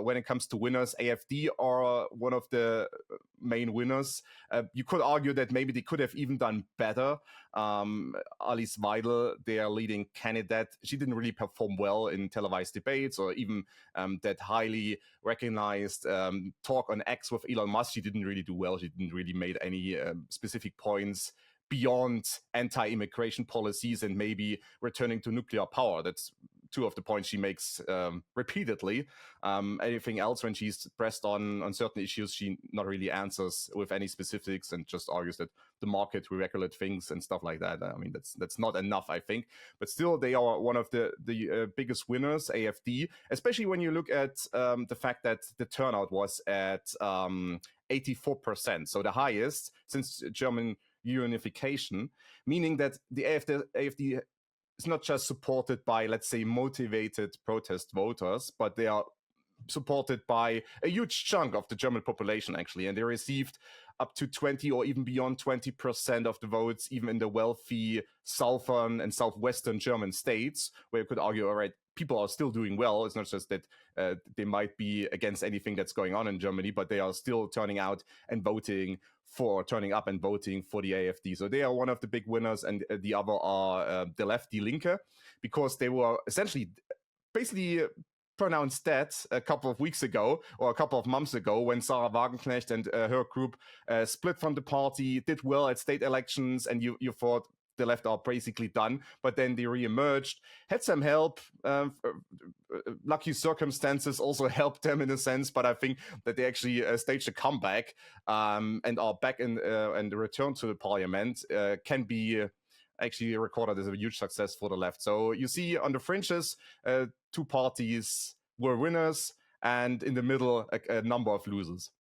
when it comes to winners, AfD are one of the main winners. You could argue that maybe they could have even done better. Alice Weidel, their leading candidate, she didn't really perform well in televised debates or even that highly recognized talk on X with Elon Musk. She didn't really do well. She didn't really make any specific points beyond anti-immigration policies and maybe returning to nuclear power. That's two of the points she makes repeatedly. Anything else, when she's pressed on certain issues, she not really answers with any specifics and just argues that the market will regulate things and stuff like that. I mean, that's not enough, I think. But still, they are one of the biggest winners, AfD, especially when you look at the fact that the turnout was at 84%, so the highest since German unification, meaning that the AfD is not just supported by, let's say, motivated protest voters, but they are supported by a huge chunk of the German population, actually. And they received up to 20 or even beyond 20% of the votes, even in the wealthy southern and southwestern German states, where you could argue, all right, people are still doing well. It's not just that they might be against anything that's going on in Germany, but they are still turning up and voting for the AfD. So they are one of the big winners, and the other are the left, Die Linke, because they were essentially basically pronounced dead a couple of weeks ago or a couple of months ago when Sarah Wagenknecht and her group split from the party, did well at state elections, and you thought the left are basically done, but then they re-emerged, had some help. Lucky circumstances also helped them in a sense, but I think that they actually staged a comeback and are back in and the return to the parliament can be actually recorded as a huge success for the left. So you see on the fringes, two parties were winners, and in the middle, a number of losers.